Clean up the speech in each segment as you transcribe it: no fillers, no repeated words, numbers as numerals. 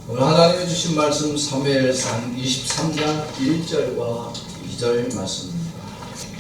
오늘 하나님이 주신 말씀 사무엘상 23장 1절과 2절 말씀입니다.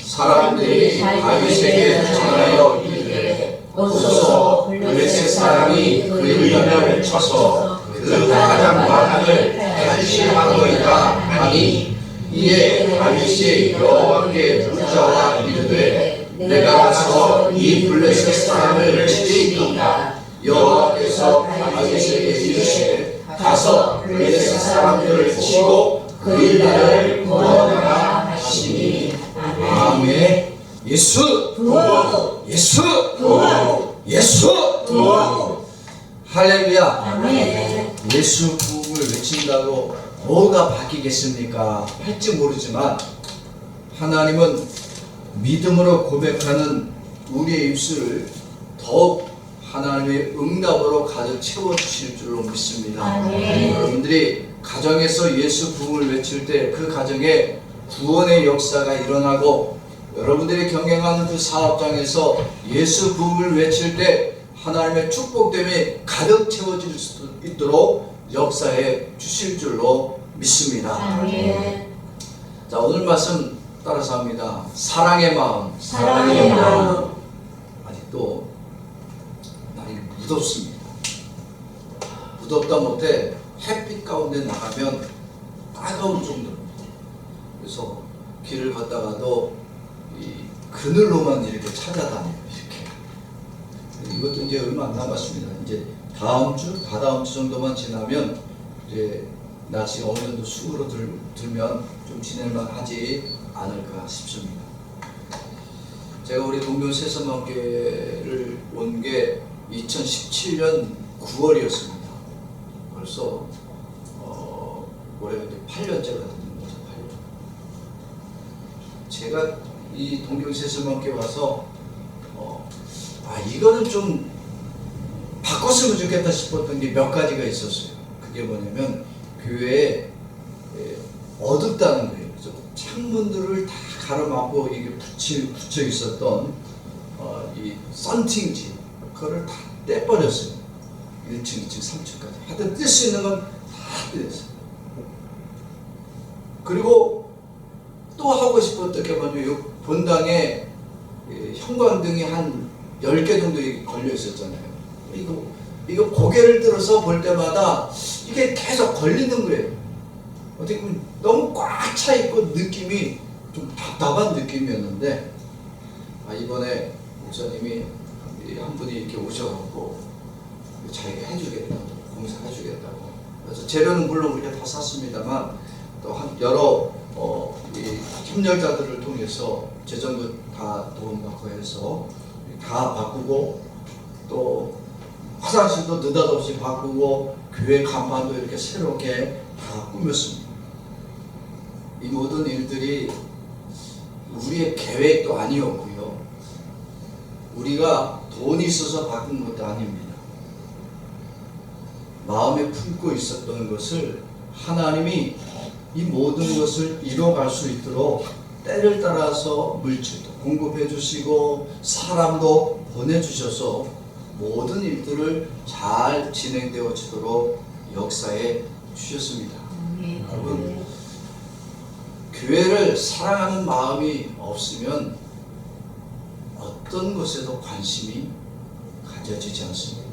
사람들이 다윗에게 전하여 이르되 오소서 블레셋 사람이 그 일년을 쳐서 그 가장 많은 탈취하고이다 하니 이에 다윗이 여호와께 묻자와 이르되 내가 가서 이 블레셋 사람을 치리이까 여호와께서 다윗에게 이르시되 가서 블레셋 사람들을 치고 그 일들을 구원하라 하시니 아멘. 예수 구원, 예수 구원, 예수 구원. 할렐루야. 아멘. 예수 구원을 외친다고 뭐가 바뀌겠습니까? 할지 모르지만 하나님은 믿음으로 고백하는 우리의 입술을 더욱 하나님의 응답으로 가득 채워주실 줄로 믿습니다. 아멘. 여러분들이 가정에서 예수 부흥을 외칠 때 그 가정에 구원의 역사가 일어나고 여러분들이 경영하는 그 사업장에서 예수 부흥을 외칠 때 하나님의 축복됨이 가득 채워질 수 있도록 역사해 주실 줄로 믿습니다. 아멘. 자, 오늘 말씀 따라서 합니다. 사랑의 마음, 사랑의 마음. 아직도 날이 무덥습니다. 무덥다 못해 햇빛 가운데 나가면 따가운 정도입니다. 그래서 길을 걷다가도 이 그늘로만 이렇게 찾아다녀요. 이렇게. 이것도 이제 얼마 안 남았습니다. 이제 다음 주, 다다음 주 정도만 지나면 이제 날씨가 어느 정도 수그러들면 좀 지낼만 하지 않을까 싶습니다. 제가 우리 동경 세서만교회를 온 게 2017년 9월이었습니다. 벌써 올해가 이제 8년째가 되는 거죠. 8년. 제가 이 동경 세서만교회 와서 이거는 좀 바꿨으면 좋겠다 싶었던 게 몇 가지가 있었어요. 그게 뭐냐면 교회에 어둡다는 거예요. 그래서 창문들을 다 가로막고 이게 붙여 있었던 이 썬팅지 그거를 다 떼버렸어요. 1층, 2층, 3층까지. 하여튼 뜰 수 있는 건 다 떼었어요. 그리고 또 하고 싶었던 게 뭐냐면 본당에 형광등이 한 10개 정도 걸려 있었잖아요. 이거 고개를 들어서 볼 때마다 이게 계속 걸리는 거예요. 어떻게 보면 너무 꽉 차 있고 느낌이 좀 답답한 느낌이었는데 이번에 목사님이 한 분이 이렇게 오셔갖고 자기가 해주겠다고, 공사해주겠다고. 그래서 재료는 물론 우리가 다 샀습니다만 또 여러 이 협력자들을 통해서 재정도 다 도움받고 해서 다 바꾸고 또 화장실도 느닷없이 바꾸고 교회 간판도 이렇게 새롭게 다 꾸몄습니다. 이 모든 일들이 우리의 계획도 아니었고요. 우리가 돈이 있어서 바꾼 것도 아닙니다. 마음에 품고 있었던 것을 하나님이 이 모든 것을 이뤄갈 수 있도록 때를 따라서 물질도 공급해 주시고 사람도 보내주셔서 모든 일들을 잘 진행되어지도록 역사해 주셨습니다. 여러분, 교회를 사랑하는 마음이 없으면 어떤 것에도 관심이 가져지지 않습니다.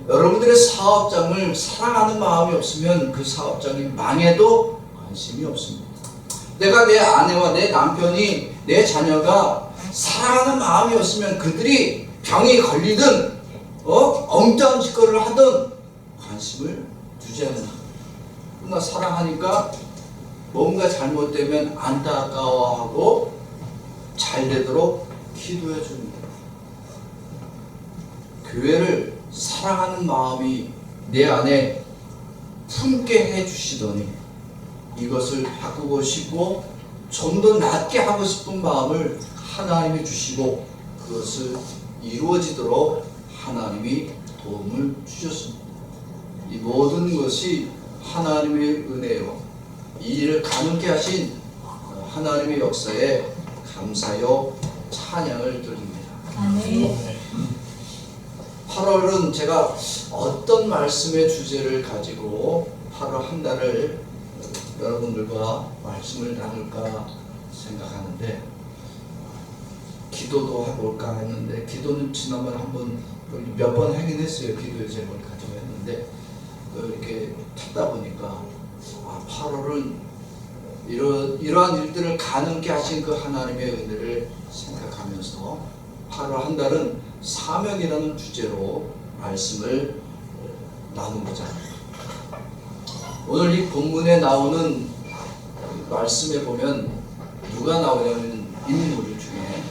여러분들의 사업장을 사랑하는 마음이 없으면 그 사업장이 망해도 관심이 없습니다. 내가 내 아내와 내 남편이 내 자녀가 사랑하는 마음이 없으면 그들이 병이 걸리든 엉뚱한 짓거리를 하든 관심을 두지 않는다. 그러나 사랑하니까 뭔가 잘못되면 안타까워하고 잘 되도록 기도해 줍니다. 교회를 사랑하는 마음이 내 안에 품게 해 주시더니 이것을 바꾸고 싶고 좀 더 낫게 하고 싶은 마음을 하나님이 주시고 그것을 이루어지도록 하나님이 도움을 주셨습니다. 이 모든 것이 하나님의 은혜요. 이 일을 가능케 하신 하나님의 역사에 감사요 찬양을 드립니다. 아멘. 8월은 제가 어떤 말씀의 주제를 가지고 8월 한 달을 여러분들과 말씀을 나눌까 생각하는데, 기도도 해볼까 했는데, 기도는 지난번에 몇 번 하긴 했어요. 기도의 제목을 가지고 했는데, 이렇게 찾다 보니까 8월은 이러한 일들을 가능케 하신 그 하나님의 은혜를 생각하면서 8월 한 달은 사명이라는 주제로 말씀을 나누고자 합니다. 오늘 이 본문에 나오는 말씀에 보면 누가 나오냐면 인물 중에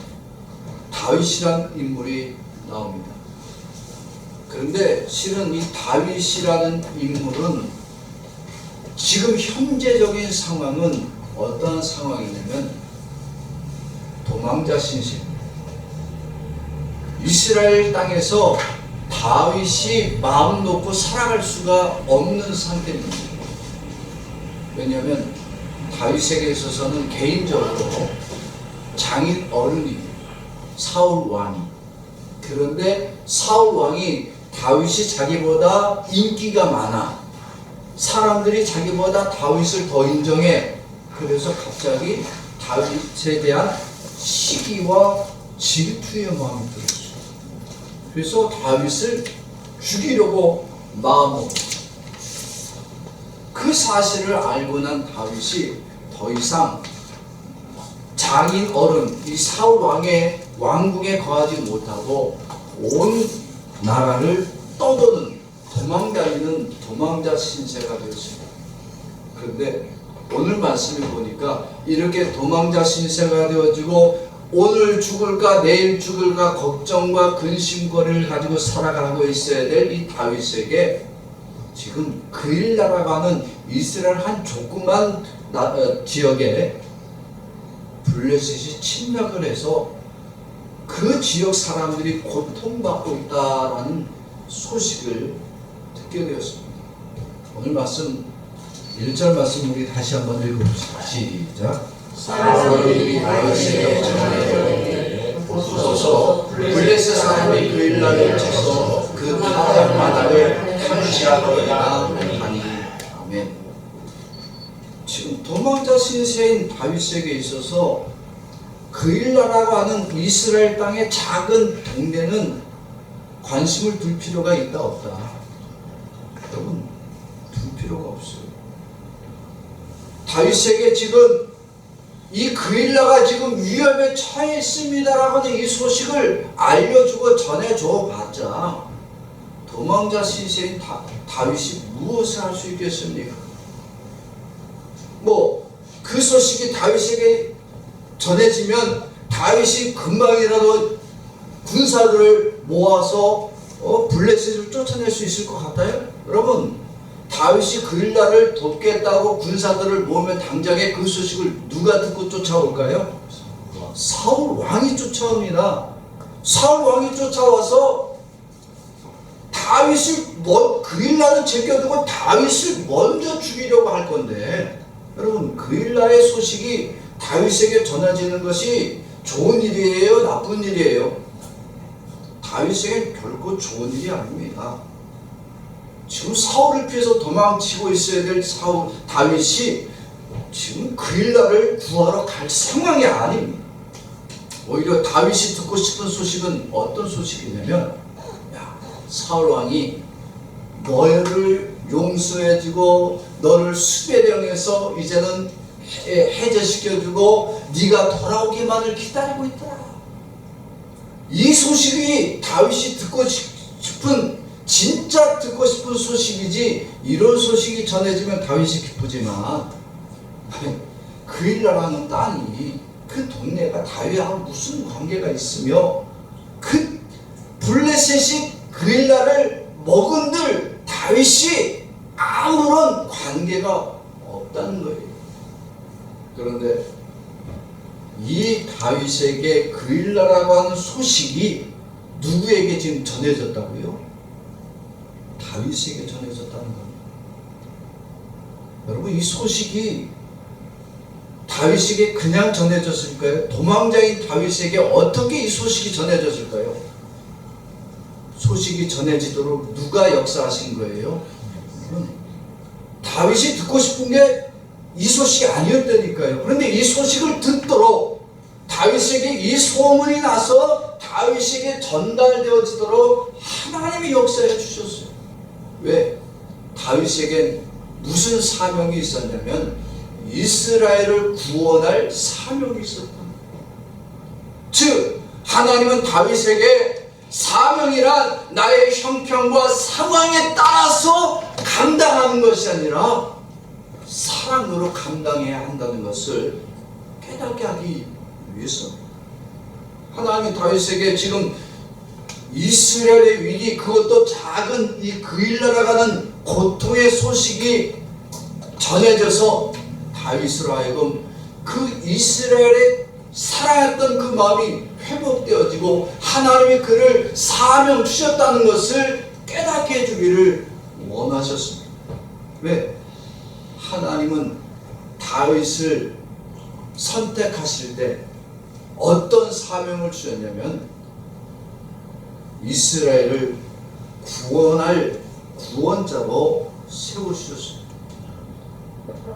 다윗이란 인물이 나옵니다. 그런데 실은 이 다윗이라는 인물은 지금 현재적인 상황은 어떠한 상황이냐면 도망자 신세입니다. 이스라엘 땅에서 다윗이 마음 놓고 살아갈 수가 없는 상태입니다. 왜냐하면 다윗에게 있어서는 개인적으로 장인 어른이 사울 왕이, 그런데 사울 왕이 다윗이 자기보다 인기가 많아, 사람들이 자기보다 다윗을 더 인정해. 그래서 갑자기 다윗에 대한 시기와 질투의 마음이 들었어요. 그래서 다윗을 죽이려고 마음먹었어요. 그 사실을 알고 난 다윗이 더 이상 장인 어른 이 사울 왕의 왕궁에 거하지 못하고 온 나라를 떠도는 도망다니는 도망자 신세가 되었습니다. 그런데 오늘 말씀을 보니까 이렇게 도망자 신세가 되어지고 오늘 죽을까 내일 죽을까 걱정과 근심거리를 가지고 살아가고 있어야 될 이 다윗에게 지금 그일라라고 하는 이스라엘 한 조그만 지역에 블레셋이 침략을 해서 그 지역 사람들이 고통받고 있다라는 소식을 듣게 되었습니다. 오늘 말씀 1절 말씀 우리 다시 한번 읽어봅시다. 시작. 사울이 다윗에게 전하되 보소서 블레셋 사람이 그일라를 쳐서 그 타작 마당을 탕지하더이다 하니. 아멘. 지금 도망자 신세인 다윗에게 있어서 그일라라고 하는 이스라엘 땅의 작은 동네는 관심을 둘 필요가 있다 없다? 여러분, 둘 필요가 없어요. 다윗에게 지금 이 그일라가 지금 위험에 처해 있습니다라고 하는 이 소식을 알려주고 전해줘 봤자 도망자 신세인 다윗이 무엇을 할 수 있겠습니까? 그 소식이 다윗에게 전해지면 다윗이 금방이라도 군사들을 모아서 블레셋을 쫓아낼 수 있을 것 같아요? 여러분, 다윗이 그일라를 돕겠다고 군사들을 모으면 당장에 그 소식을 누가 듣고 쫓아올까요? 사울 왕이 쫓아옵니다. 사울 왕이 쫓아와서 다윗을 그일라를 제껴두고 다윗을 먼저 죽이려고 할 건데, 여러분, 그일라의 소식이 다윗에게 전해지는 것이 좋은 일이에요? 나쁜 일이에요? 다윗에게 결코 좋은 일이 아닙니다. 지금 사울을 피해서 도망치고 있어야 될 다윗이 지금 그일라를 구하러 갈 상황이 아닙니다. 오히려 다윗이 듣고 싶은 소식은 어떤 소식이냐면, 사울 왕이 너를 용서해주고 너를 수배령해서 이제는 해제시켜주고 네가 돌아오기만을 기다리고 있더라. 이 소식이 다윗이 듣고 싶은, 진짜 듣고 싶은 소식이지, 이런 소식이 전해지면 다윗이 기쁘지만 그일라라는 땅이, 그 동네가 다윗하고 무슨 관계가 있으며 그 블레셋이 그일라를 먹은들 다윗이 아무런 관계가 없다는 거예요. 그런데 이 다윗에게 그일라라고 하는 소식이 누구에게 지금 전해졌다고요? 다윗에게 전해졌다는 겁니다. 여러분, 이 소식이 다윗에게 그냥 전해졌을까요? 도망자인 다윗에게 어떻게 이 소식이 전해졌을까요? 소식이 전해지도록 누가 역사하신 거예요? 다윗이 듣고 싶은 게 이 소식이 아니었다니까요. 그런데 이 소식을 듣도록 다윗에게 이 소문이 나서 다윗에게 전달되어지도록 하나님이 역사해 주셨어요. 왜? 다윗에겐 무슨 사명이 있었냐면 이스라엘을 구원할 사명이 있었다. 즉 하나님은 다윗에게 사명이란 나의 형편과 상황에 따라서 감당하는 것이 아니라 사랑으로 감당해야 한다는 것을 깨닫게 하기 위해서 하나님이 다윗에게 지금 이스라엘의 위기, 그것도 작은 이 그 일 날아가는 고통의 소식이 전해져서 다윗으로 하여금 그 이스라엘의 살아왔던 그 마음이 회복되어지고 하나님이 그를 사명 주셨다는 것을 깨닫게 해주기를 원하셨습니다. 왜? 하나님은 다윗을 선택하실 때 어떤 사명을 주셨냐면 이스라엘을 구원할 구원자로 세우셨습니다.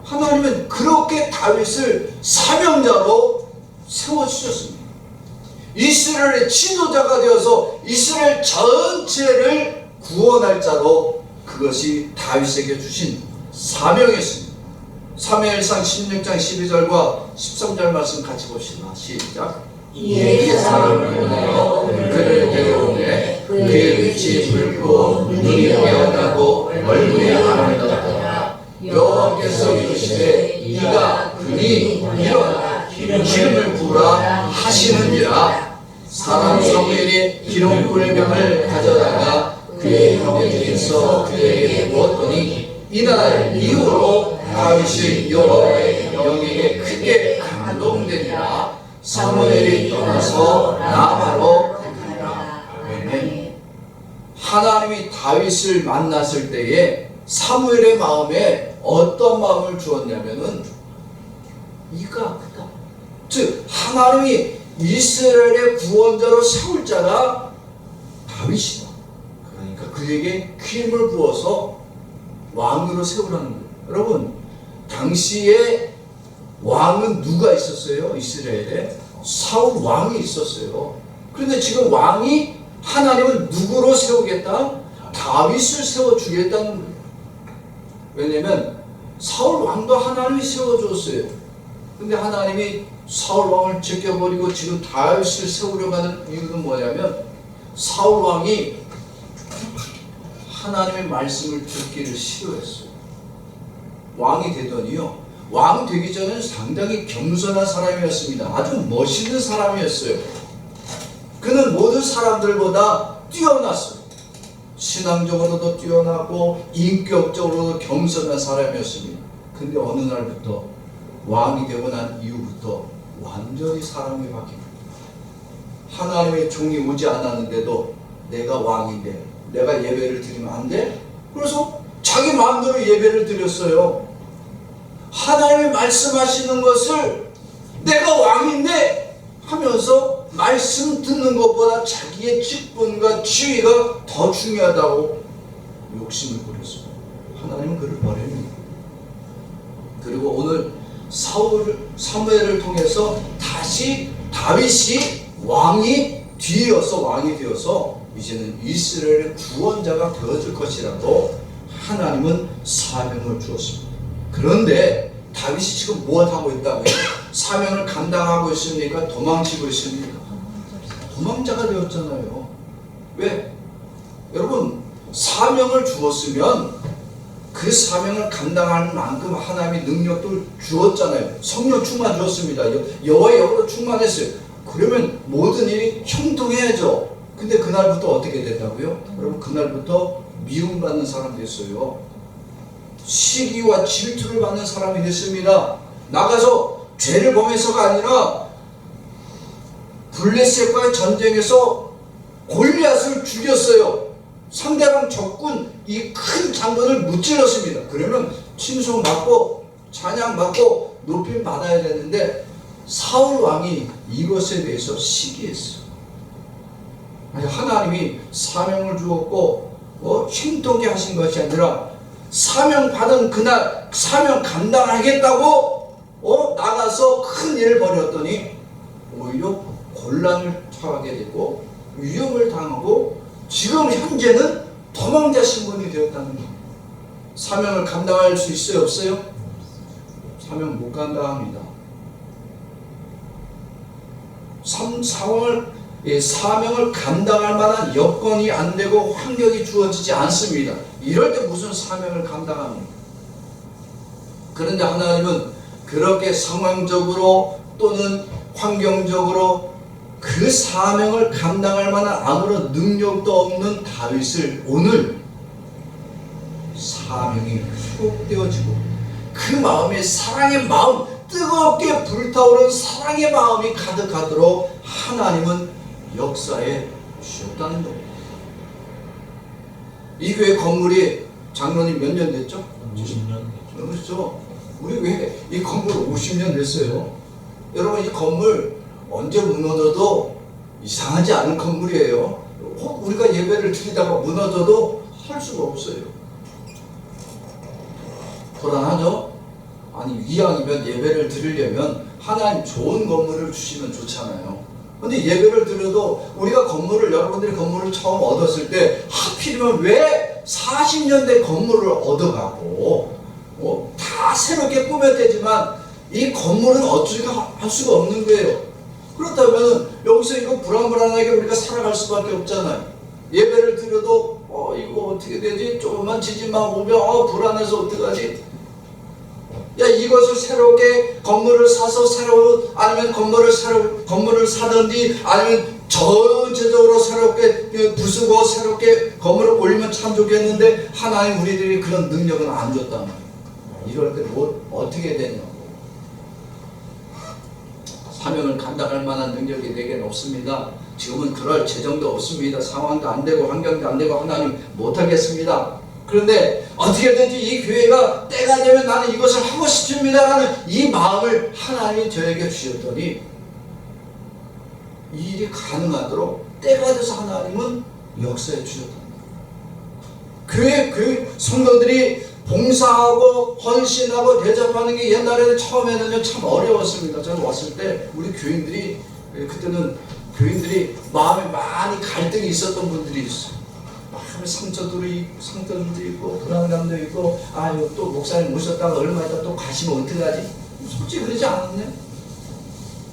하나님은 그렇게 다윗을 사명자로 세워주셨습니다. 이스라엘의 지도자가 되어서 이스라엘 전체를 구원할 자로 그것이 다윗에게 주신 사명이었습니다. 사무엘상 16장 12절과 13절 말씀 같이 봅시다. 시작. 이에 사람을 보내어 그를 데려오매 그의 빛이 붉고 눈이 깨어나고 얼굴에 암을 떴더라. 여호와께서 이르시되 이가 그니 일어나 기름을 부으라 하시느니라. 사무엘이 기름 부을 병을 가져다가 그의 형제에게서 그에게 부었더니 이날 이후로 다윗이 여호와의 영에게 크게 감동되니라. 사무엘이 떠나서 라마로 가니라. 아멘. 하나님이 다윗을 만났을 때에 사무엘의 마음에 어떤 마음을 주었냐면은 이가 크다. 즉 하나님이 이스라엘의 구원자로 세울 자가 다윗이다. 그러니까 그에게 기름을 부어서 왕으로 세우라는 거예요. 여러분, 당시에 왕은 누가 있었어요? 이스라엘에 사울 왕이 있었어요. 그런데 지금 왕이 하나님은 누구로 세우겠다? 다윗을 세워주겠다는 거예요. 왜냐면 사울 왕도 하나님이 세워줬어요. 근데 하나님이 사울 왕을 제껴버리고 지금 다윗을 세우려고 하는 이유는 뭐냐면 사울 왕이 하나님의 말씀을 듣기를 싫어했어요. 왕이 되더니요, 왕 되기 전에는 상당히 겸손한 사람이었습니다. 아주 멋있는 사람이었어요. 그는 모든 사람들보다 뛰어났어요. 신앙적으로도 뛰어나고 인격적으로도 겸손한 사람이었습니다. 근데 어느 날부터 왕이 되고 난 이후부터 완전히 사람이 바뀝니다. 하나님의 종이 오지 않았는데도 내가 왕인데 내가 예배를 드리면 안 돼? 그래서 자기 마음대로 예배를 드렸어요. 하나님이 말씀하시는 것을 내가 왕인데 하면서 말씀 듣는 것보다 자기의 직분과 지위가 더 중요하다고 욕심을 부렸어요. 하나님은 그를 버립니다. 그리고 오늘 사무엘을 통해서 다시 다윗이 왕이 되어서 이제는 이스라엘의 구원자가 되어줄 것이라고 하나님은 사명을 주었습니다. 그런데 다윗이 지금 무엇하고 있다고요? 사명을 감당하고 있습니까? 도망치고 있습니까? 도망자가 되었잖아요. 왜? 여러분, 사명을 주었으면 그 사명을 감당하는 만큼 하나님의 능력도 주었잖아요. 성령 충만 주었습니다. 여호와의 영으로 충만했어요. 그러면 모든 일이 형통해야죠. 근데 그날부터 어떻게 됐다고요? 여러분, 그날부터 미움받는 사람이 됐어요. 시기와 질투를 받는 사람이 됐습니다. 나가서 죄를 범해서가 아니라 블레셋과의 전쟁에서 골리앗을 죽였어요. 상대방 적군 이 큰 장군을 무찔렀습니다. 그러면 칭송받고 찬양받고 높임 받아야 되는데 사울 왕이 이것에 대해서 시기했어요. 아니, 하나님이 사명을 주었고 힘들게 하신 것이 아니라 사명 받은 그날 사명 감당하겠다고 나가서 큰 일을 벌였더니 오히려 곤란을 처하게 되고 위험을 당하고 지금 현재는 도망자 신분이 되었다는 겁니다. 사명을 감당할 수 있어요, 없어요? 사명 못 감당합니다. 사명을 감당할 만한 여건이 안 되고 환경이 주어지지 않습니다. 이럴 때 무슨 사명을 감당합니까? 그런데 하나님은 그렇게 상황적으로 또는 환경적으로 그 사명을 감당할 만한 아무런 능력도 없는 다윗을 오늘 사명이 회복되어지고 그 마음에 사랑의 마음, 뜨겁게 불타오른 사랑의 마음이 가득하도록 하나님은 역사에 주셨다는 겁니다. 이 교회 건물이 장로님 몇 년 됐죠? 50년. 그렇죠. 우리 왜 이 건물 50년 됐어요? 여러분, 이 건물 언제 무너져도 이상하지 않은 건물이에요. 혹 우리가 예배를 드리다가 무너져도 할 수가 없어요. 불안하죠? 아니, 이왕이면 예배를 드리려면 하나님 좋은 건물을 주시면 좋잖아요. 근데 예배를 드려도 우리가 여러분들이 건물을 처음 얻었을 때 하필이면 왜 40년 된 건물을 얻어가고 다 새롭게 꾸몄대지만 이 건물은 어쩌기가 할 수가 없는 거예요. 그렇다면 여기서 이거 불안불안하게 우리가 살아갈 수밖에 없잖아요. 예배를 드려도 이거 어떻게 되지? 조금만 지진만 오면 불안해서 어떡하지? 야, 이것을 새롭게 건물을 사서 아니면 건물을 사든지 아니면 전체적으로 새롭게 부수고 새롭게 건물을 올리면 참 좋겠는데 하나님 우리들이 그런 능력은 안 줬단 말이에요. 이럴 때 어떻게 되냐고. 사명을 감당할 만한 능력이 내게는 없습니다. 지금은 그럴 재정도 없습니다. 상황도 안 되고 환경도 안 되고 하나님 못하겠습니다. 그런데 어떻게든지 이 교회가 때가 되면 나는 이것을 하고 싶습니다라는 이 마음을 하나님이 저에게 주셨더니 이 일이 가능하도록 때가 돼서 하나님은 역사에 주셨답니다. 교회 성도들이 봉사하고 헌신하고 대접하는 게 옛날에는 처음에는 참 어려웠습니다. 저는 왔을 때 우리 교인들이 그때는 교인들이 마음에 많이 갈등이 있었던 분들이 있어요. 마음에 상처도 있고 불안감도 있고 또 목사님 모셨다가 얼마 있다 또 가시면 어떡하지? 솔직히 그러지 않았냐?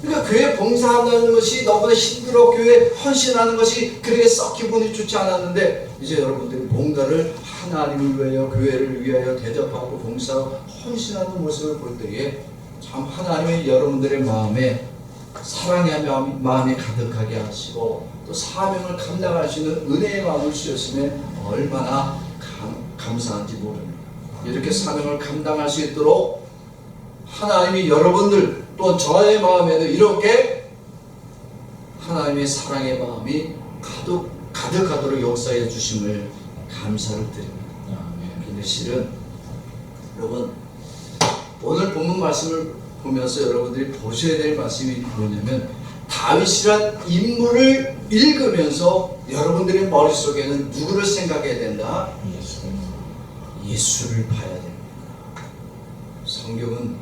그러니까 교회 봉사한다는 것이 너보다 힘들어 교회 헌신하는 것이 그렇게 썩 기분이 좋지 않았는데 이제 여러분들이 뭔가를 하나님을 위하여 교회를 위하여 대접하고 봉사하고 헌신하는 모습을 볼 때에 참 하나님의 여러분들의 마음에 사랑의 마음이 가득하게 하시고 또 사명을 감당할 수 있는 은혜의 마음을 주셨으면 얼마나 감사한지 모릅니다. 이렇게 사명을 감당할 수 있도록 하나님이 여러분들 또 저의 마음에도 이렇게 하나님의 사랑의 마음이 가득하도록 역사해 주심을 감사를 드립니다. 근데 실은 여러분 오늘 본문 말씀을 보면서 여러분들이 보셔야 될 말씀이 뭐냐면 다윗이란 인물을 읽으면서 여러분들의 머릿속에는 누구를 생각해야 된다? 예수를 봐야 됩니다. 성경은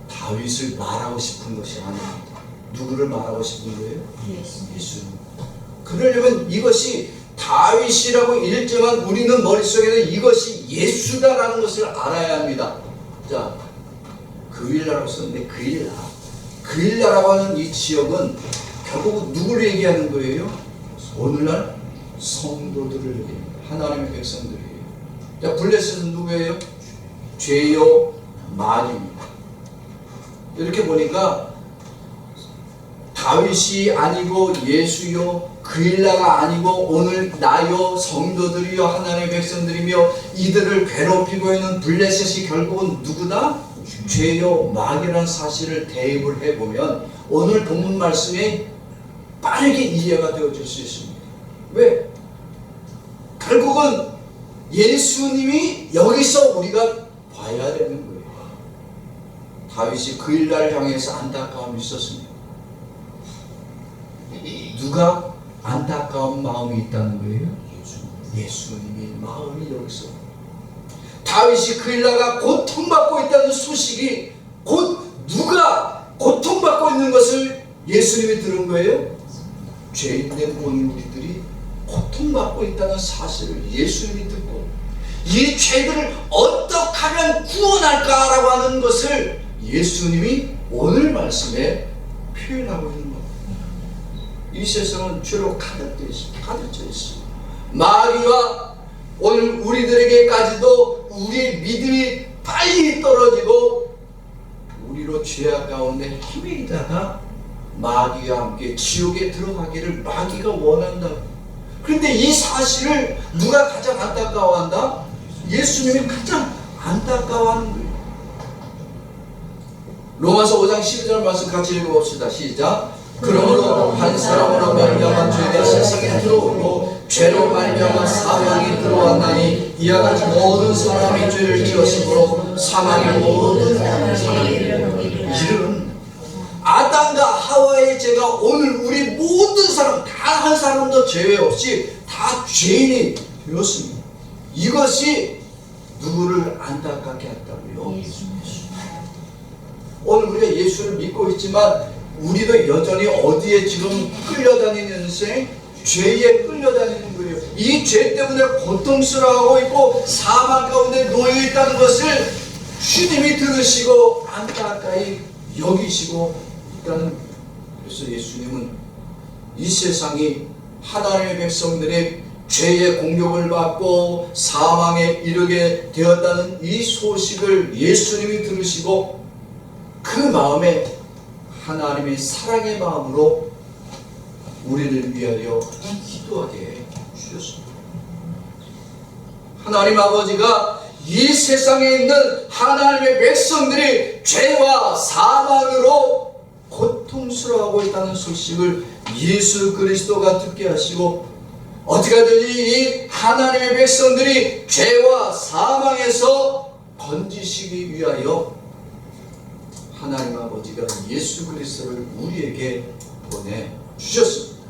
다윗을 말하고 싶은 것이 아닙니다. 누구를 말하고 싶은 거예요? 예수. 그러려면 이것이 다윗이라고 일정한 우리는 머릿속에는 이것이 예수다라는 것을 알아야 합니다. 자, 그일라라고 썼는데 그일라라고 하는 이 지역은 결국 누구를 얘기하는 거예요? 오늘날 성도들을 얘기합니다. 하나님의 백성들이에요. 자, 블레셋은 누구예요? 죄요 많입니다. 이렇게 보니까 다윗이 아니고 예수요 그일라가 아니고 오늘 나요 성도들이요 하나님의 백성들이며 이들을 괴롭히고 있는 블레셋이 결국은 누구다? 죄요 마귀라는 사실을 대입을 해보면 오늘 본문 말씀이 빠르게 이해가 되어질 수 있습니다. 왜? 결국은 예수님이 여기서 우리가 봐야 되는 거예요. 다윗이 그일라를 향해서 안타까움이 있었습니다. 누가 안타까운 마음이 있다는 거예요. 예수님의 마음이 여기서 다윗이 그 일나가 고통받고 있다는 소식이 곧 누가 고통받고 있는 것을 예수님이 들은 거예요. 죄인된 오늘 우리들이 고통받고 있다는 사실을 예수님이 듣고 이 죄들을 어떻게 하면 구원할까라고 하는 것을 예수님이 오늘 말씀에 표현하고 있는 겁니다. 이 세상은 죄로 가득 있습니다. 마귀와 오늘 우리들에게까지도 우리의 믿음이 빨리 떨어지고 우리로 죄악 가운데 헤매이다가 마귀와 함께 지옥에 들어가기를 마귀가 원한다. 그런데 이 사실을 누가 가장 안타까워한다? 예수님이 가장 안타까워하는 거예요. 로마서 5장 12절 말씀 같이 읽어봅시다. 시작. 그러므로 한 사람으로 말미암아 죄가 세상에 들어오고 죄로 말미암아 사망이 들어왔나니 이와 같이 모든 사람이 죄를 지었으므로 사망이 모든 사람에게 이르는 아담과 하와의 죄가 오늘 우리 모든 사람 다 한 사람도 제외 없이 다 죄인이 되었습니다. 이것이 누구를 안타깝게 했다고요? 오늘 우리가 예수를 믿고 있지만 우리도 여전히 어디에 지금 끌려다니는 인생? 죄에 끌려다니는 거예요. 이 죄 때문에 고통스러워하고 있고 사망 가운데 놓여있다는 것을 주님이 들으시고 안타까이 여기시고 있다는 거예요. 그래서 예수님은 이 세상이 하나님의 백성들의 죄의 공격을 받고 사망에 이르게 되었다는 이 소식을 예수님이 들으시고 그 마음에 하나님의 사랑의 마음으로 우리를 위하여 기도하게 주셨습니다. 하나님 아버지가 이 세상에 있는 하나님의 백성들이 죄와 사망으로 고통스러워하고 있다는 소식을 예수 그리스도가 듣게 하시고 어떻게 하든지 이 하나님의 백성들이 죄와 사망에서 건지시기 위하여 하나님 아버지가 예수 그리스도를 우리에게 보내주셨습니다.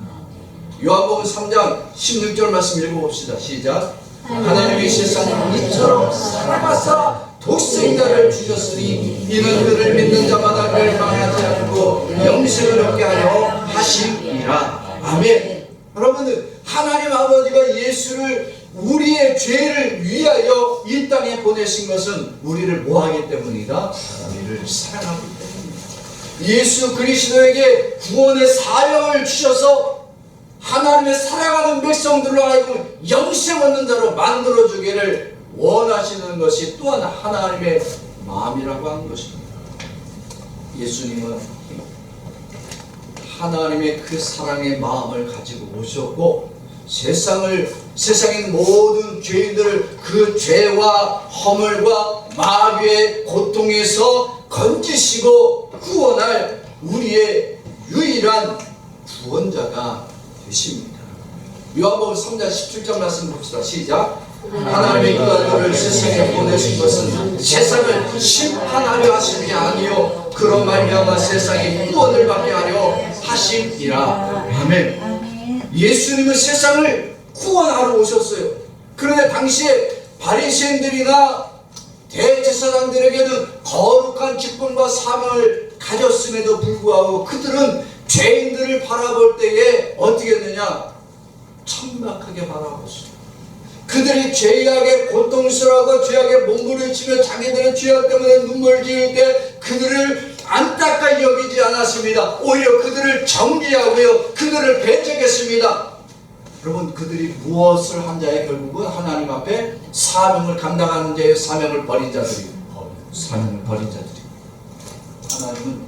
요한복음 3장 16절 말씀 읽어봅시다. 시작. 하나님이 세상을 이처럼 사랑하사 독생자를 주셨으니 이는 그를 믿는 자마다 멸망하지 않고 영생을 얻게 하려 하심이라. 아멘. 여러분들 하나님 아버지가 예수를 우리의 죄를 위하여 이 땅에 보내신 것은 우리를 뭐하기 때문이다? 우리를 사랑하기 때문이다. 예수 그리스도에게 구원의 사명을 주셔서 하나님의 사랑하는 백성들로 하여금 영생 얻는 자로 만들어주기를 원하시는 것이 또한 하나님의 마음이라고 하는 것입니다. 예수님은 하나님의 그 사랑의 마음을 가지고 오셨고 세상에 있는 모든 죄인들을 그 죄와 허물과 마귀의 고통에서 건지시고 구원할 우리의 유일한 구원자가 되십니다. 요한복음 3장 17절 말씀 봅시다. 시작. 하나님의 그 아들을 세상에 보내신 것은 세상을 심판하려 하심이 아니요 그로 말미암아 세상에 구원을 받게 하려 하심이라. 아멘. 예수님은 세상을 구원하러 오셨어요. 그런데 당시에 바리새인들이나 대제사장들에게는 거룩한 직분과 사명을 가졌음에도 불구하고 그들은 죄인들을 바라볼 때에 어떻게 했느냐? 천박하게 바라봤어요. 그들이 죄악에 고통스러워하고 죄악에 몸부림치며 자기들의 죄악 때문에 눈물 지을 때 그들을 안타까이 여기지 않았습니다. 오히려 그들을 정죄하고요, 그들을 배척했습니다. 여러분, 그들이 무엇을 한 자에 결국은 하나님 앞에 사명을 감당하는 자의 사명을 버린 자들이고, 하나님은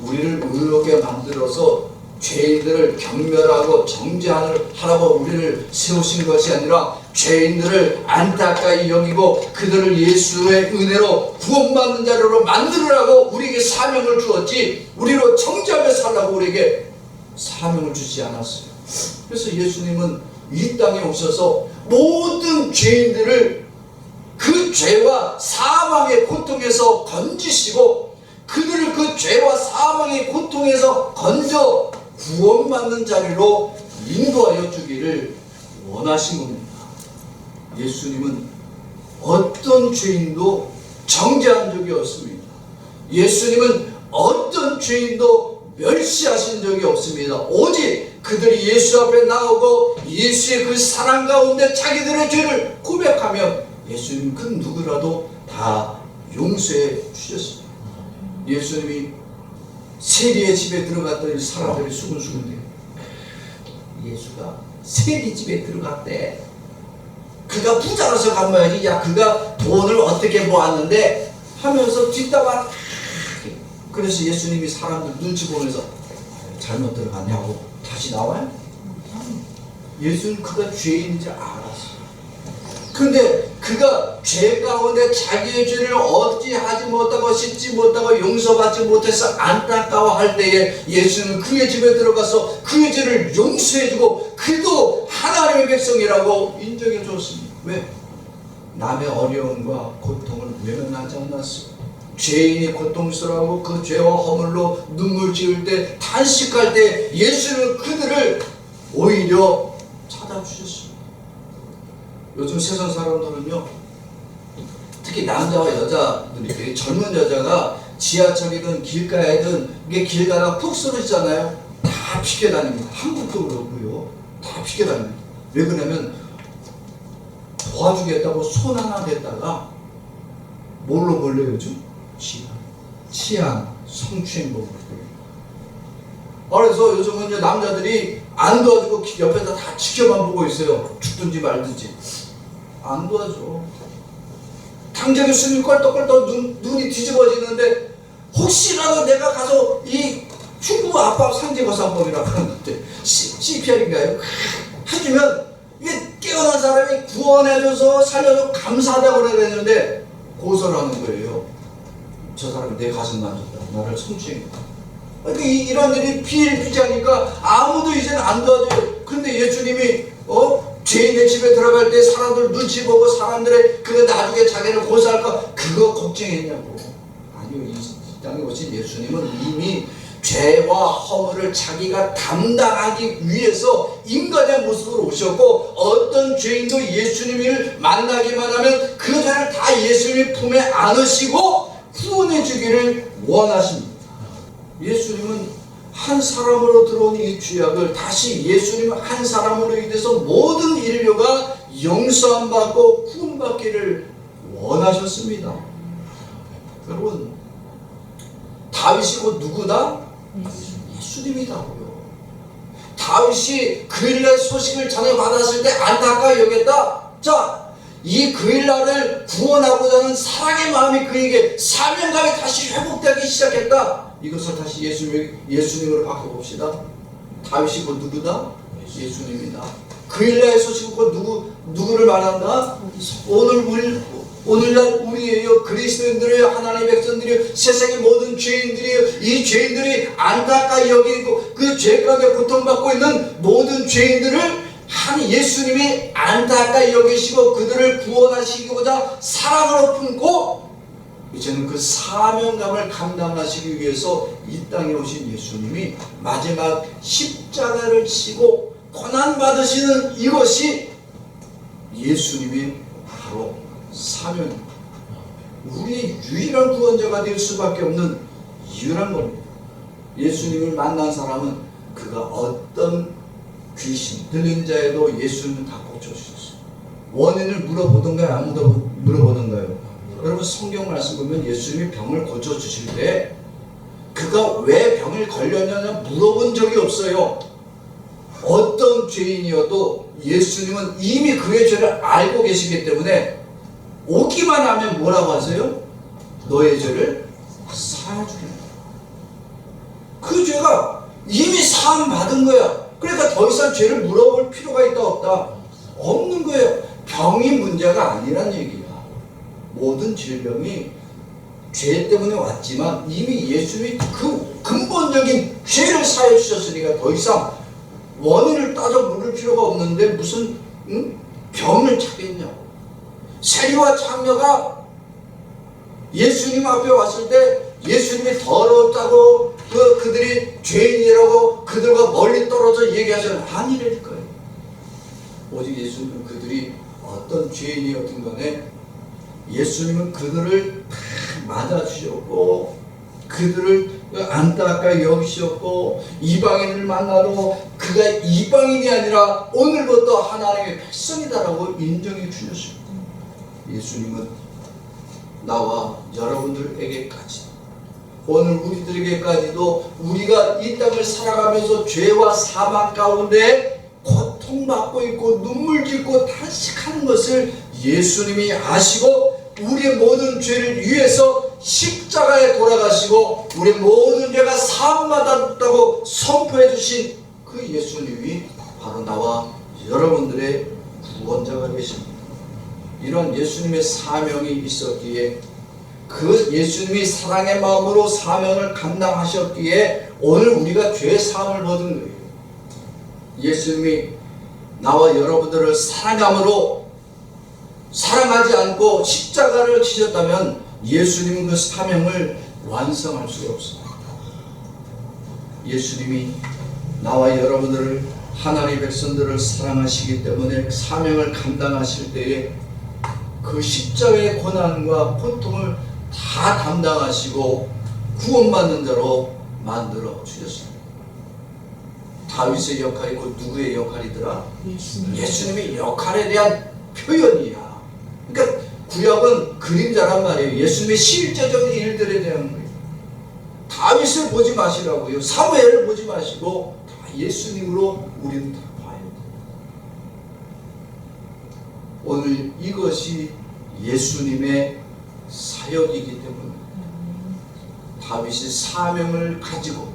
우리를 의롭게 만들어서 죄인들을 경멸하고 정죄하라고 우리를 세우신 것이 아니라 죄인들을 안타까이 여기고 그들을 예수의 은혜로 구원받는 자로 만들으라고 우리에게 사명을 주었지, 우리로 정죄하며 살라고 우리에게 사명을 주지 않았어요. 그래서 예수님은 이 땅에 오셔서 모든 죄인들을 그 죄와 사망의 고통에서 건지시고 그들을 그 죄와 사망의 고통에서 건져 구원받는 자리로 인도하여 주기를 원하신 겁니다. 예수님은 어떤 죄인도 정죄한 적이 없습니다. 예수님은 어떤 죄인도 멸시하신 적이 없습니다. 오직 그들이 예수 앞에 나오고 예수의 그 사랑 가운데 자기들의 죄를 고백하면 예수님 그 누구라도 다 용서해 주셨습니다. 예수님이 세리의 집에 들어갔더니 사람들이 수근수근해요. 예수가 세리 집에 들어갔대. 그가 부자라서 간 모양이지. 야, 그가 돈을 어떻게 모았는데 하면서 뒷담화. 그래서 예수님이 사람들 눈치 보면서 잘못 들어갔냐고 다시 나와요? 예수는 그가 죄인인지 알았어요. 근데 그가 죄 가운데 자기의 죄를 어찌하지 못하고 씻지 못하고 용서받지 못해서 안타까워할 때에 예수는 그의 집에 들어가서 그의 죄를 용서해주고 그도 하나님의 백성이라고 인정해 줬습니다. 왜? 남의 어려움과 고통을 외면하지 않았어요. 죄인이 고통스러워하고 그 죄와 허물로 눈물 지을 때 탄식할 때 예수는 그들을 오히려 찾아주셨습니다. 요즘 세상 사람들은요, 특히 남자와 여자들이, 젊은 여자가 지하철이든 길가에든 이게 길 가다가 푹 쓰러지잖아요. 다 피겨다닙니다. 한국도 그렇고요. 다 피겨다닙니다. 왜 그러냐면 도와주겠다고 손 하나 댔다가 뭘로 걸려요 요즘? 치안, 성추행범으로 걸려요. 그래서 요즘은 남자들이 안 도와주고 옆에서 다 지켜만 보고 있어요. 죽든지 말든지. 안 도와줘. 당장에 숨이 껄떡껄떡 눈이 뒤집어지는데 혹시라도 내가 가서 이 흉부 압박 상제거상법이라고 하는데 CPR인가요? 해주면 이게 깨어난 사람이 구원해줘서 살려줘 감사하다고 그래야 되는데 고소하는 거예요. 저 사람이 내 가슴 만졌다. 나를 성추행했다. 그러니까 이런 일이 비일비재하니까 아무도 이제는 안 도와줘요. 그런데 예수님이 죄인의 집에 들어갈 때 사람들 눈치 보고 사람들의 그 나중에 자기를 고소할까 그거 걱정했냐고. 아니요. 이 땅에 오신 예수님은 이미 죄와 허물을 자기가 담당하기 위해서 인간의 모습으로 오셨고 어떤 죄인도 예수님을 만나기만 하면 그 죄를 다 예수님 품에 안으시고 구원해 주기를 원하십니다. 예수님은 한 사람으로 들어온 이 죄악을 다시 예수님 한 사람으로 인해서 모든 인류가 용서함 받고 구원받기를 원하셨습니다. 여러분, 다윗이 곧 누구다? 예수님이다고요. 다윗이 그일날 소식을 전해받았을 때 안타까워 여겼다. 자, 이 그일날을 구원하고자 하는 사랑의 마음이 그에게 사명감이 다시 회복되기 시작했다. 이것을 다시 예수님으로 바꿔봅시다. 다윗이 곧 누구다? 예수님이다. 그일날의 소식은 곧 누구를 말한다? 오늘날 우리예요. 그리스도인들이에요. 하나님의 백성들이에요. 세상의 모든 죄인들이에요. 이 죄인들이 안타까이 여기고 그 죄 가운데 고통받고 있는 모든 죄인들을 한 예수님이 안타까이 여기시고 그들을 구원하시고자 사랑으로 품고 이제는 그 사명감을 감당하시기 위해서 이 땅에 오신 예수님이 마지막 십자가를 지고 고난받으시는 이것이 예수님의 바로 사명입니다. 우리의 유일한 구원자가 될 수밖에 없는 이유란 겁니다. 예수님을 만난 사람은 그가 어떤 귀신, 들린 자에도 예수님은 다 고쳐주셨어요. 원인을 물어보던가요? 안 물어보던가요? 여러분 성경 말씀 보면 예수님이 병을 고쳐주실 때 그가 왜 병을 걸렸냐는 물어본 적이 없어요. 어떤 죄인이어도 예수님은 이미 그의 죄를 알고 계시기 때문에 오기만 하면 뭐라고 하세요? 너의 죄를 사해주겠다. 그 죄가 이미 사함 받은 거야. 그러니까 더 이상 죄를 물어볼 필요가 있다 없다? 없는 거예요. 병이 문제가 아니란 얘기야. 모든 질병이 죄 때문에 왔지만 이미 예수님이 그 근본적인 죄를 사해 주셨으니까 더 이상 원인을 따져 물을 필요가 없는데 무슨 병을 찾겠냐고. 세리와 창녀가 예수님 앞에 왔을 때 예수님이 더럽다고 그들이 죄인이라고 그들과 멀리 떨어져 얘기하잖아요. 아니랄 거예요. 오직 예수님은 그들이 어떤 죄인이었든 간에 예수님은 그들을 다 맞아주셨고 그들을 안타깝게 여기셨고 이방인을 만나도 그가 이방인이 아니라 오늘부터 하나님의 백성이다라고 인정해 주셨습니다. 예수님은 나와 여러분들에게까지 오늘 우리들에게까지도 우리가 이 땅을 살아가면서 죄와 사망 가운데 고통받고 있고 눈물 짓고 탄식하는 것을 예수님이 아시고 우리의 모든 죄를 위해서 십자가에 돌아가시고 우리의 모든 죄가 사함받았다고 선포해 주신 그 예수님이 바로 나와 여러분들의 구원자가 되십니다. 이런 예수님의 사명이 있었기에 그 예수님이 사랑의 마음으로 사명을 감당하셨기에 오늘 우리가 죄 사함을 받은 거예요. 예수님이 나와 여러분들을 사랑함으로 사랑하지 않고 십자가를 지셨다면 예수님은 그 사명을 완성할 수가 없습니다. 예수님이 나와 여러분들을 하나님의 백성들을 사랑하시기 때문에 사명을 감당하실 때에 그 십자가의 고난과 고통을 다 담당하시고 구원받는 자로 만들어 주셨습니다. 다윗의 역할이고 누구의 역할이더라? 예수님의 역할에 대한 표현이야. 그러니까 구약은 그림자란 말이에요. 예수님의 실제적인 일들에 대한 거예요. 다윗을 보지 마시라고요. 사무엘을 보지 마시고 다 예수님으로 우리는 다 봐야 돼요. 오늘 이것이 예수님의 사역이기 때문에 다윗이 사명을 가지고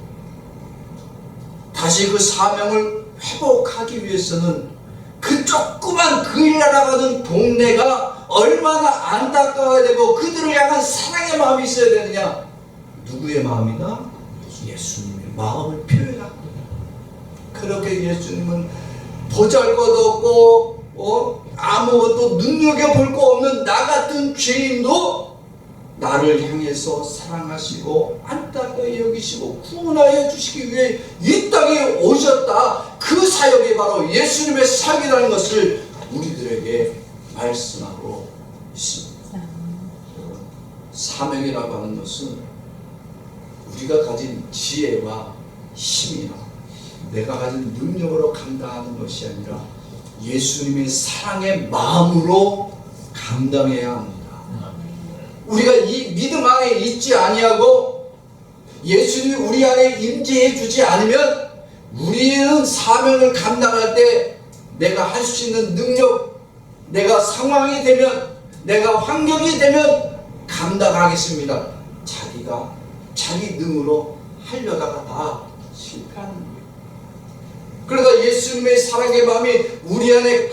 다시 그 사명을 회복하기 위해서는 그 조그만 그 일 날아가는 동네가 얼마나 안타까워야 되고 그들을 향한 사랑의 마음이 있어야 되느냐? 누구의 마음이다? 예수님의 마음을 표현한 거예요. 그렇게 예수님은 보잘것없고 아무것도 눈여겨볼 거 없는 나 같은 죄인도 나를 향해서 사랑하시고 안타깝게 여기시고 구원하여 주시기 위해 이 땅에 오셨다. 그 사역이 바로 예수님의 사역이라는 것을 우리들에게 말씀하고 있습니다. 사명이라고 하는 것은 우리가 가진 지혜와 힘이나 내가 가진 능력으로 감당하는 것이 아니라 예수님의 사랑의 마음으로 감당해야 합니다. 우리가 이 믿음 안에 있지 아니하고 예수님이 우리 안에 임재해 주지 않으면 우리는 사명을 감당할 때 내가 할 수 있는 능력, 내가 상황이 되면, 내가 환경이 되면 감당하겠습니다. 자기가 자기 능으로 하려다가 다 실패하는 거예요. 그러다 예수님의 사랑의 마음이 우리 안에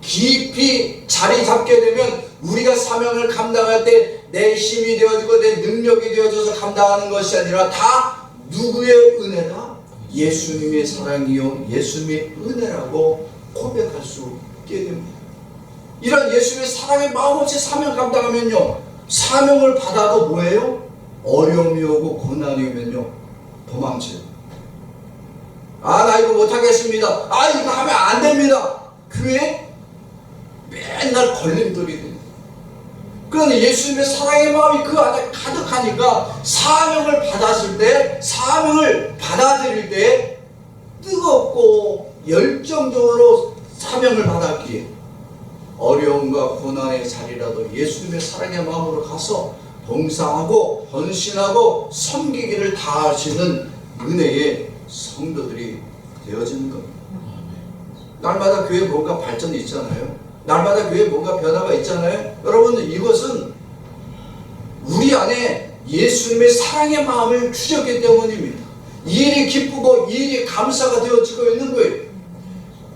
깊이 자리 잡게 되면 우리가 사명을 감당할 때 내 힘이 되어지고 내 능력이 되어져서 감당하는 것이 아니라 다 누구의 은혜다? 예수님의 사랑이요 예수님의 은혜라고 고백할 수 있게 됩니다. 이런 예수님의 사랑의 마음 없이 사명 감당하면요 사명을 받아도 뭐예요? 어려움이 오고 고난이 오면요 도망쳐요. 나 이거 못하겠습니다. 이거 하면 안 됩니다. 교회 맨날 걸림돌이 됩니다. 그런데 예수님의 사랑의 마음이 그 안에 가득하니까 사명을 받았을 때, 사명을 받아들일 때 뜨겁고 열정적으로 사명을 받았기에 어려움과 고난의 자리라도 예수님의 사랑의 마음으로 가서 봉사하고 헌신하고 섬기기를 다하시는 은혜의 성도들이 되어지는 겁니다. 날마다 교회에 뭔가 발전이 있잖아요. 날마다 교회에 뭔가 변화가 있잖아요. 여러분 이것은 우리 안에 예수님의 사랑의 마음을 주셨기 때문입니다. 이 일이 기쁘고 이 일이 감사가 되어지고 있는 거예요.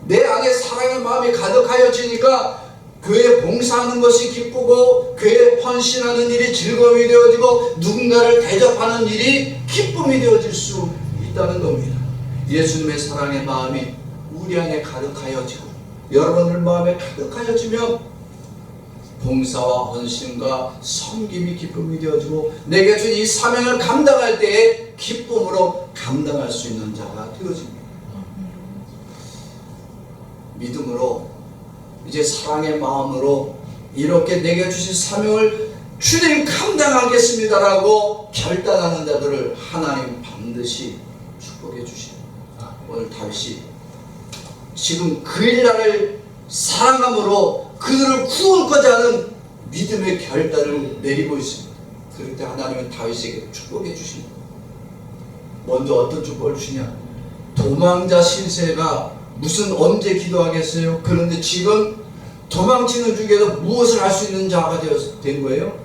내 안에 사랑의 마음이 가득하여지니까 교회에 봉사하는 것이 기쁘고 교회에 헌신하는 일이 즐거움이 되어지고 누군가를 대접하는 일이 기쁨이 되어질 수 있다는 겁니다. 예수님의 사랑의 마음이 우리 안에 가득하여지고 여러분들 마음에 가득하여지면 봉사와 헌신과 섬김이 기쁨이 되어지고 내게 준 이 사명을 감당할 때에 기쁨으로 감당할 수 있는 자가 되어집니다. 믿음으로 이제 사랑의 마음으로 이렇게 내게 주신 사명을 주님 감당하겠습니다라고 결단하는 자들을 하나님 반드시 축복해 주십니다. 오늘 다윗이 지금 그 일날을 사랑함으로 그들을 구원하고자 하는 믿음의 결단을 내리고 있습니다. 그럴 때 하나님은 다윗에게 축복해 주십니다. 먼저 어떤 축복을 주시냐? 도망자 신세가 무슨 언제 기도하겠어요? 그런데 지금 도망치는 중에도 무엇을 할 수 있는 자가 된 거예요?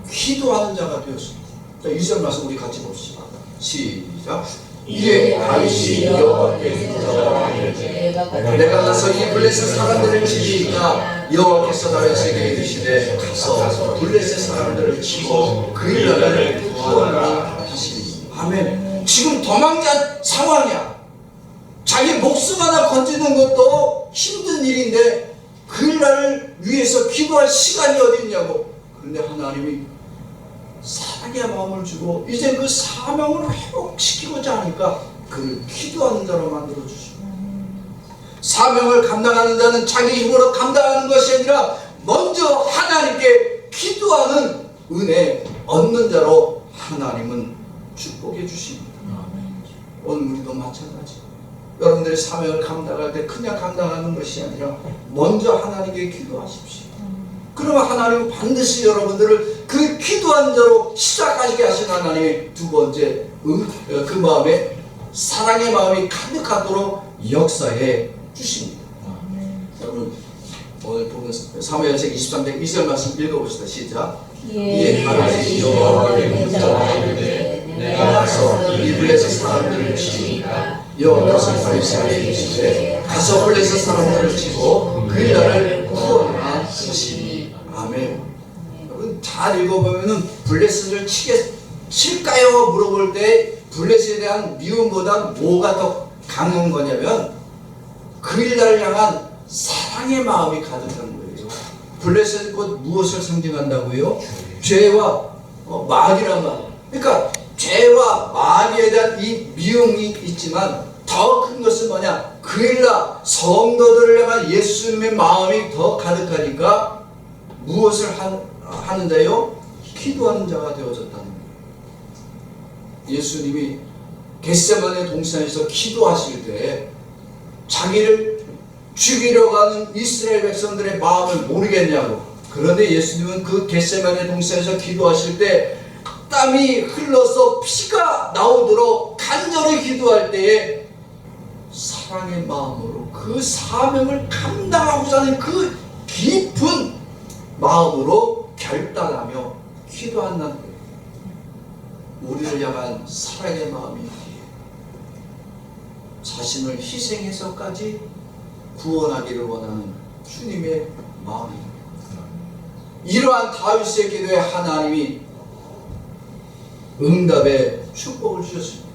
기도하는 자가 되었습니다. 자, 2절 말씀 우리 같이 봅시다. 시작. 이에 다윗이 여호와께 기도하되 내가 가서 이 블레셋 사람들을 치리이까 여호와께서 다윗에게 이르시되 가서 블레셋 사람들을 치고 그 일날을 구원하라 하시니. 아멘. 지금 도망자 상황이야. 자기 목숨 하나 건지는 것도 힘든 일인데 그 일날을 위해서 기도할 시간이 어디 있냐고. 그런데 하나님이 사랑의 마음을 주고 이제 그 사명을 회복시키고자 하니까 그를 기도하는 자로 만들어 주시고, 사명을 감당하는 자는 자기 힘으로 감당하는 것이 아니라 먼저 하나님께 기도하는 은혜 얻는 자로 하나님은 축복해 주십니다. 오늘 우리도 마찬가지. 여러분들의 사명을 감당할 때 그냥 감당하는 것이 아니라 먼저 하나님께 기도하십시오. 그러면 하나님은 반드시 여러분들을 그 기도한 자로 시작하시게 하신 하나님의 두 번째 그 마음에 사랑의 마음이 가득하도록 역사해 주십니다. 여러분 오늘 보면 사무엘상 23장 2절 말씀 읽어봅시다. 시작. 이에 다윗이 여호와께 기도하되 내가 가서 이 블레셋 사람들을 치니까 여호와께서 다윗에게 이르시되 가서 블레셋 사람들을 치고 그 일날을 구원하라 하시니. 아멘. 여러분 잘 읽어보면은 블레셋을 칠까요? 물어볼 때 블레셋에 대한 미움보다 뭐가 더 강한 거냐면 그 일날을 향한 사랑의 마음이 가득한 거예요. 블레셋 곧 무엇을 상징한다고요? 죄와 말이란 말. 그러니까 죄와 말에 대한 이 미움이 있지만 더 큰 것은 뭐냐? 그 일날 성도들을 향한 예수님의 마음이 더 가득하니까 무엇을 하는 자요? 기도하는 자가 되어졌다는 거예요. 예수님이 겟세마네 동산에서 기도하실 때 자기를 죽이려고 하는 이스라엘 백성들의 마음을 모르겠냐고. 그런데 예수님은 그 겟세마네 동산에서 기도하실 때 땀이 흘러서 피가 나오도록 간절히 기도할 때에 사랑의 마음으로 그 사명을 감당하고자 하는 그 깊은 마음으로 결단하며 기도한다는 거예요. 우리를 향한 사랑의 마음이 자신을 희생해서까지 구원하기를 원하는 주님의 마음입니다. 이러한 다윗의 기도에 하나님이 응답의 축복을 주셨습니다.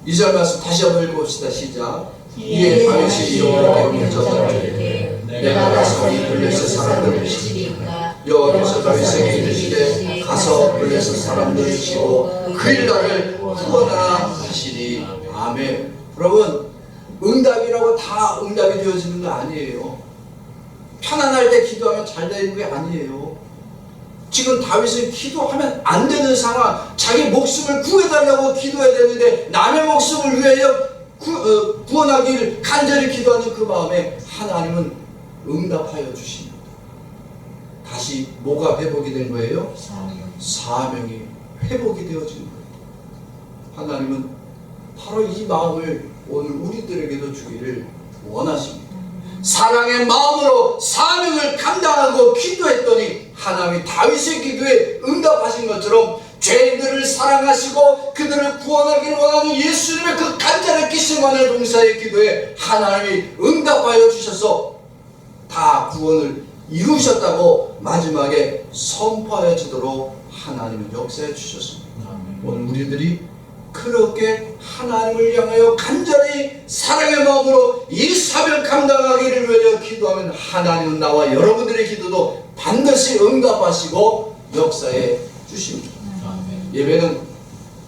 2절 말씀 다시 한번 읽어봅시다. 시작. 이에 다윗이 여호와께 기도하되 내가 가서 이 블레셋 사람들을 치리이까 여호와께서 다윗에게 이르시되 가서 블레셋 사람들을 치고 그 일날을 구원하라 하시니. 아멘. 여러분 응답이라고 다 응답이 되어지는 거 아니에요. 편안할 때 기도하면 잘 되는 게 아니에요. 지금 다윗은 기도하면 안 되는 상황, 자기 목숨을 구해달라고 기도해야 되는데 남의 목숨을 위하여 구원하기를 간절히 기도하는 그 마음에 하나님은 응답하여 주십니다. 다시 뭐가 회복이 된 거예요? 사명이 회복이 되어진 거예요. 하나님은 바로 이 마음을 오늘 우리들에게도 주기를 원하십니다. 사랑의 마음으로 사명을 감당하고 기도했더니 하나님이 다윗의 기도에 응답하신 것처럼 죄인들을 사랑하시고 그들을 구원하기를 원하는 예수님의 그 간절한 겟세마네 동산의 기도에 하나님이 응답하여 주셔서 다 구원을 이루셨다고 마지막에 선포하여 주도록 하나님은 역사해 주셨습니다. 오늘 우리들이 그렇게 하나님을 향하여 간절히 사랑의 마음으로 이 사명 감당하기를 위하여 기도하면 하나님은 나와 여러분들의 기도도 반드시 응답하시고 역사해 주십니다. 예배는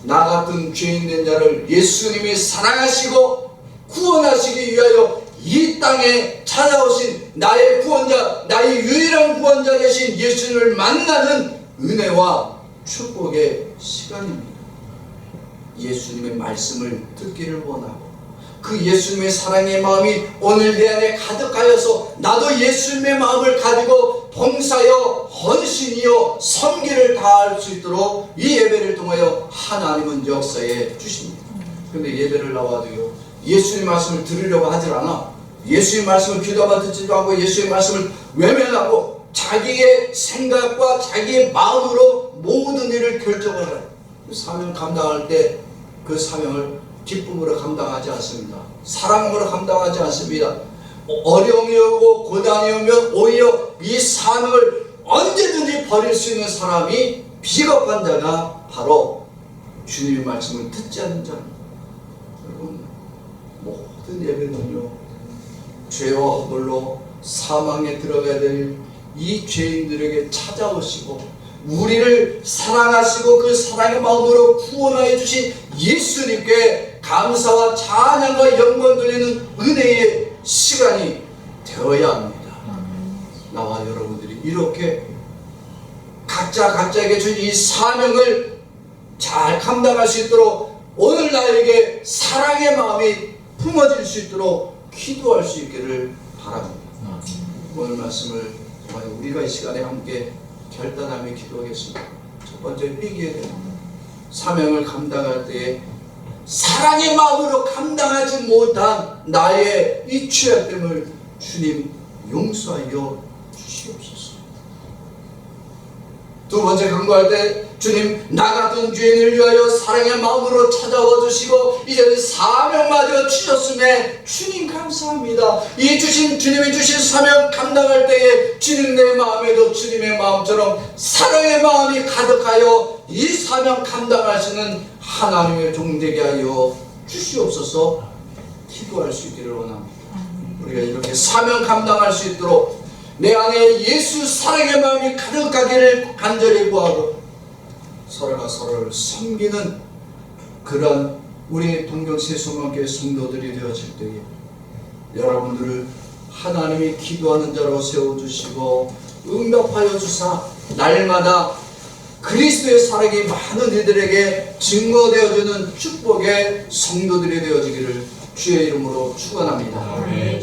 나 같은 죄인된 자를 예수님이 사랑하시고 구원하시기 위하여 이 땅에 찾아오신 나의 구원자, 나의 유일한 구원자 되신 예수님을 만나는 은혜와 축복의 시간입니다. 예수님의 말씀을 듣기를 원하고 그 예수님의 사랑의 마음이 오늘 내 안에 가득하여서 나도 예수님의 마음을 가지고 봉사여 헌신이여 섬기를 다할 수 있도록 이 예배를 통하여 하나님은 역사해 주십니다. 그런데 예배를 나와도요, 예수님 말씀을 들으려고 하질 않아. 예수님 말씀을 귀담아 듣지도 않고 예수님 말씀을 외면하고 자기의 생각과 자기의 마음으로 모든 일을 결정을 해요. 사명 감당할 때 그 사명을 기쁨으로 감당하지 않습니다. 사랑으로 감당하지 않습니다. 어려움이 오고 고난이 오면 오히려 이 사명을 언제든지 버릴 수 있는 사람이 비겁한 자가 바로 주님의 말씀을 듣지 않는 자입니다. 여러분, 모든 예배는요, 죄와 허물로 사망에 들어가야 될 이 죄인들에게 찾아오시고 우리를 사랑하시고 그 사랑의 마음으로 구원하여 주신 예수님께 감사와 찬양과 영광 돌리는 은혜의 시간이 되어야 합니다. 나와 여러분들이 이렇게 각자에게 주신 이 사명을 잘 감당할 수 있도록 오늘 나에게 사랑의 마음이 품어질 수 있도록 기도할 수 있기를 바랍니다. 오늘 말씀을 정말 우리가 이 시간에 함께 결단하며 기도하겠습니다. 첫 번째, 회개해야 됩니다. 사명을 감당할 때에 사랑의 마음으로 감당하지 못한 나의 이 취약됨을 주님 용서하여 주시옵소서. 두 번째, 간구할 때 주님, 나 같은 죄인을 위하여 사랑의 마음으로 찾아와 주시고 이제는 사명마저 주셨음에 주님 감사합니다. 이 주님이 주신 사명 감당할 때에 주님 내 마음에도 주님의 마음처럼 사랑의 마음이 가득하여 이 사명 감당할 수 있는 하나님의 종 되게 하여 주시옵소서. 기도할 수 있기를 원합니다. 우리가 이렇게 사명 감당할 수 있도록 내 안에 예수 사랑의 마음이 가득하기를 간절히 구하고 서로가 서로를 섬기는 그런 우리 동경세 소망교회 성도들이 되어질 때에 여러분들을 하나님이 기도하는 자로 세워주시고 응답하여 주사 날마다 그리스도의 사랑이 많은 이들에게 증거되어주는 축복의 성도들이 되어지기를 주의 이름으로 축원합니다.